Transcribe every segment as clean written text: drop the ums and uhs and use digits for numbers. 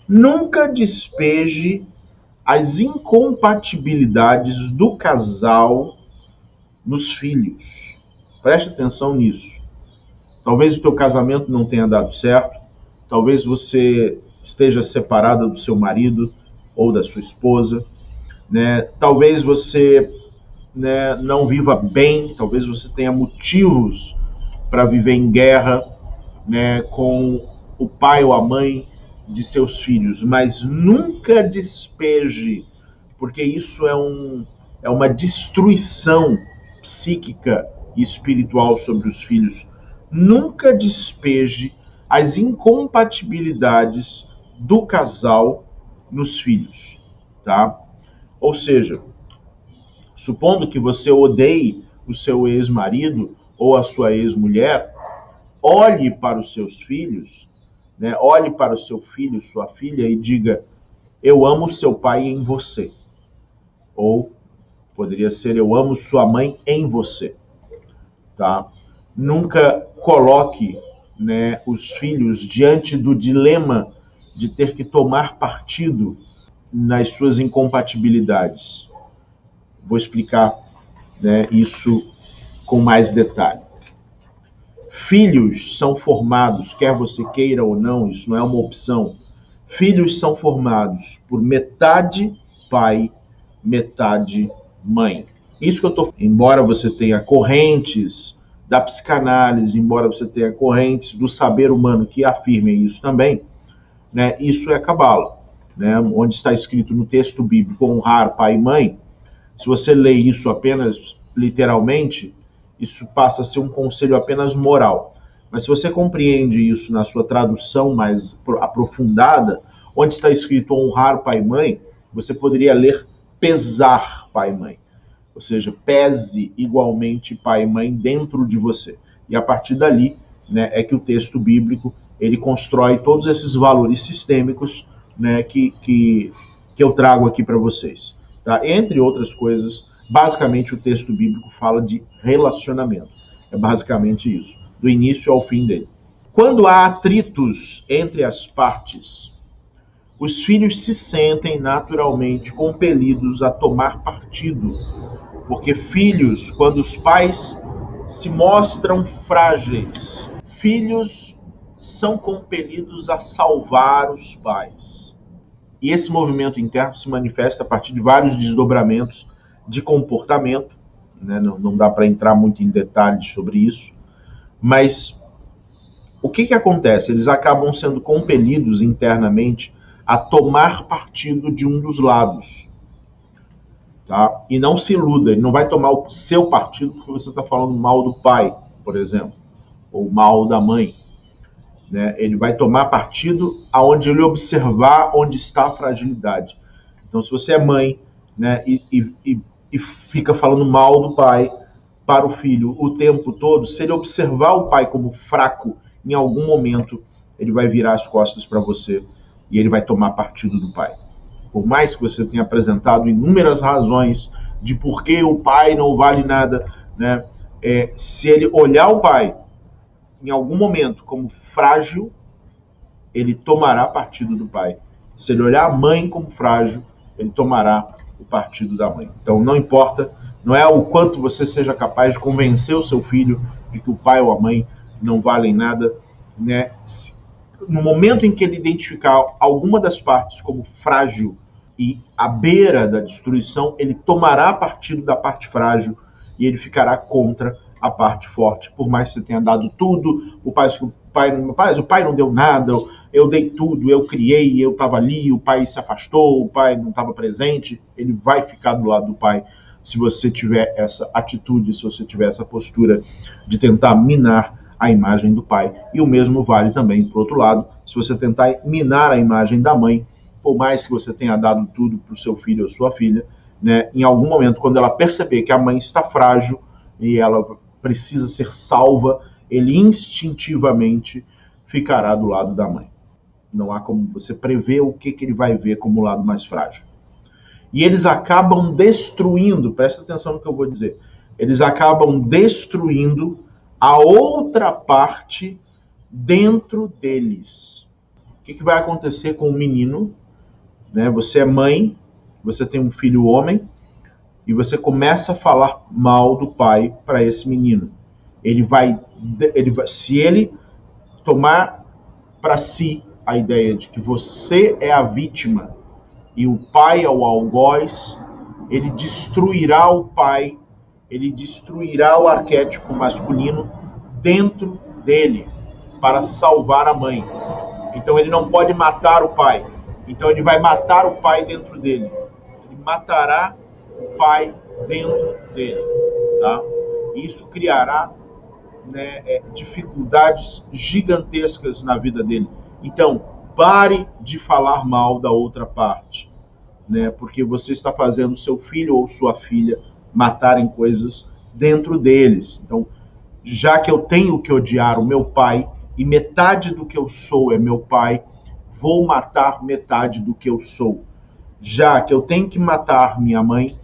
Nunca despeje as incompatibilidades do casal nos filhos. Preste atenção nisso. Talvez o teu casamento não tenha dado certo, talvez você esteja separada do seu marido ou da sua esposa, né? Talvez você, né, não viva bem, talvez você tenha motivos para viver em guerra, né, com o pai ou a mãe de seus filhos, mas nunca despeje, porque isso é uma destruição psíquica e espiritual sobre os filhos. Nunca despeje as incompatibilidades do casal nos filhos, tá? Ou seja, supondo que você odeie o seu ex-marido ou a sua ex-mulher, olhe para os seus filhos, né? Olhe para o seu filho, sua filha e diga: eu amo seu pai em você. Ou poderia ser: eu amo sua mãe em você. Tá? Nunca coloque, né, os filhos diante do dilema de ter que tomar partido nas suas incompatibilidades. Vou explicar, né, isso com mais detalhe. Filhos são formados, quer você queira ou não, isso não é uma opção. Filhos são formados por metade pai, metade mãe. Isso que eu estou... Embora você tenha correntes da psicanálise, embora você tenha correntes do saber humano que afirmem isso também, né, isso é cabala, né, onde está escrito no texto bíblico honrar pai e mãe. Se você lê isso apenas literalmente, isso passa a ser um conselho apenas moral. Mas se você compreende isso na sua tradução mais aprofundada, onde está escrito honrar pai e mãe, você poderia ler pesar pai e mãe. Ou seja, pese igualmente pai e mãe dentro de você. E a partir dali, né, é que o texto bíblico ele constrói todos esses valores sistêmicos, né, que eu trago aqui para vocês. Tá? Entre outras coisas, basicamente o texto bíblico fala de relacionamento. É basicamente isso, do início ao fim dele. Quando há atritos entre as partes, os filhos se sentem naturalmente compelidos a tomar partido, porque filhos, quando os pais se mostram frágeis, filhos são compelidos a salvar os pais. E esse movimento interno se manifesta a partir de vários desdobramentos de comportamento, né? Não dá para entrar muito em detalhes sobre isso, mas o que acontece? Eles acabam sendo compelidos internamente a tomar partido de um dos lados. Tá? E não se iluda, ele não vai tomar o seu partido porque você está falando mal do pai, por exemplo, ou mal da mãe. Né? Ele vai tomar partido aonde ele observar onde está a fragilidade. Então, se você é mãe, né, e fica falando mal do pai para o filho o tempo todo, se ele observar o pai como fraco, em algum momento ele vai virar as costas para você e ele vai tomar partido do pai. Por mais que você tenha apresentado inúmeras razões de por que o pai não vale nada, né, se ele olhar o pai em algum momento como frágil, ele tomará partido do pai. Se ele olhar a mãe como frágil, ele tomará o partido da mãe. Então não importa, não é o quanto você seja capaz de convencer o seu filho de que o pai ou a mãe não valem nada, né? No momento em que ele identificar alguma das partes como frágil e à beira da destruição, ele tomará partido da parte frágil e ele ficará contra a parte forte. Por mais que você tenha dado tudo, o pai não deu nada, eu dei tudo, eu criei, eu estava ali, o pai se afastou, o pai não estava presente, ele vai ficar do lado do pai se você tiver essa atitude, se você tiver essa postura de tentar minar a imagem do pai. E o mesmo vale também para o outro lado, se você tentar minar a imagem da mãe, por mais que você tenha dado tudo para o seu filho ou sua filha, né, em algum momento, quando ela perceber que a mãe está frágil e ela precisa ser salva, ele instintivamente ficará do lado da mãe. Não há como você prever o que ele vai ver como o lado mais frágil. E eles acabam destruindo, presta atenção no que eu vou dizer, eles acabam destruindo a outra parte dentro deles. que vai acontecer com o menino? Né? Você é mãe, você tem um filho homem, e você começa a falar mal do pai para esse menino. Se ele tomar para si a ideia de que você é a vítima e o pai é o algoz, ele destruirá o pai, ele destruirá o arquétipo masculino dentro dele para salvar a mãe. Então ele não pode matar o pai. Então ele vai matar o pai dentro dele. Ele matará o pai dentro dele, tá? Isso criará, né, dificuldades gigantescas na vida dele. Então, pare de falar mal da outra parte, né? Porque você está fazendo seu filho ou sua filha matarem coisas dentro deles. Então, já que eu tenho que odiar o meu pai e metade do que eu sou é meu pai, vou matar metade do que eu sou. Já que eu tenho que matar minha mãe,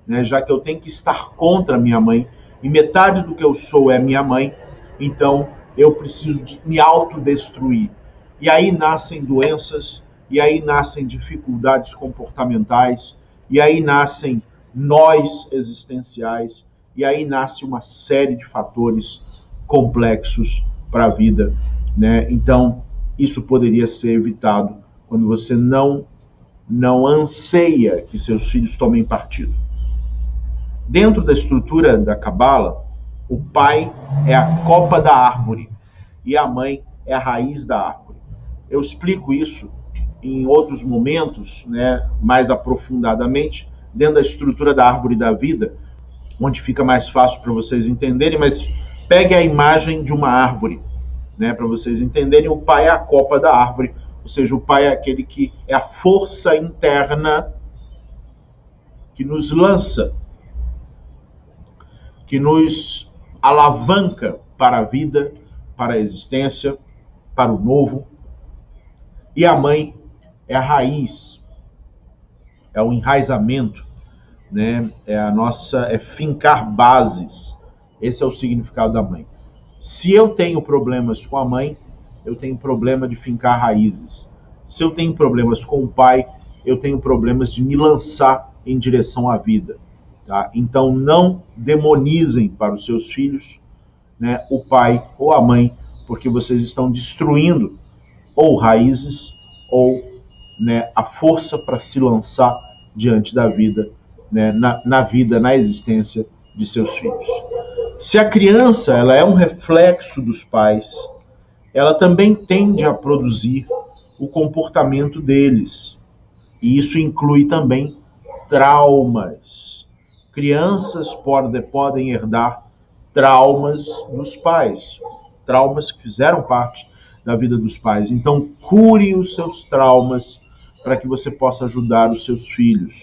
né, já que eu tenho que estar contra minha mãe, e metade do que eu sou é minha mãe, então eu preciso de me autodestruir. E aí nascem doenças, e aí nascem dificuldades comportamentais, e aí nascem nós existenciais, e aí nasce uma série de fatores complexos para a vida, né? Então, isso poderia ser evitado quando você não anseia que seus filhos tomem partido. Dentro da estrutura da Cabala, o pai é a copa da árvore e a mãe é a raiz da árvore. Eu explico isso em outros momentos, né, mais aprofundadamente, dentro da estrutura da árvore da vida, onde fica mais fácil para vocês entenderem, mas pegue a imagem de uma árvore, né, para vocês entenderem. O pai é a copa da árvore, ou seja, o pai é aquele que é a força interna que nos lança, que nos alavanca para a vida, para a existência, para o novo. E a mãe é a raiz, é o enraizamento, né? É fincar bases. Esse é o significado da mãe. Se eu tenho problemas com a mãe, eu tenho problema de fincar raízes. Se eu tenho problemas com o pai, eu tenho problemas de me lançar em direção à vida. Tá? Então não demonizem para os seus filhos, né, o pai ou a mãe, porque vocês estão destruindo ou raízes ou, né, a força para se lançar diante da vida, né, na vida, na existência de seus filhos. Se a criança ela é um reflexo dos pais, ela também tende a produzir o comportamento deles. E isso inclui também traumas. Crianças podem herdar traumas dos pais, traumas que fizeram parte da vida dos pais. Então, cure os seus traumas para que você possa ajudar os seus filhos.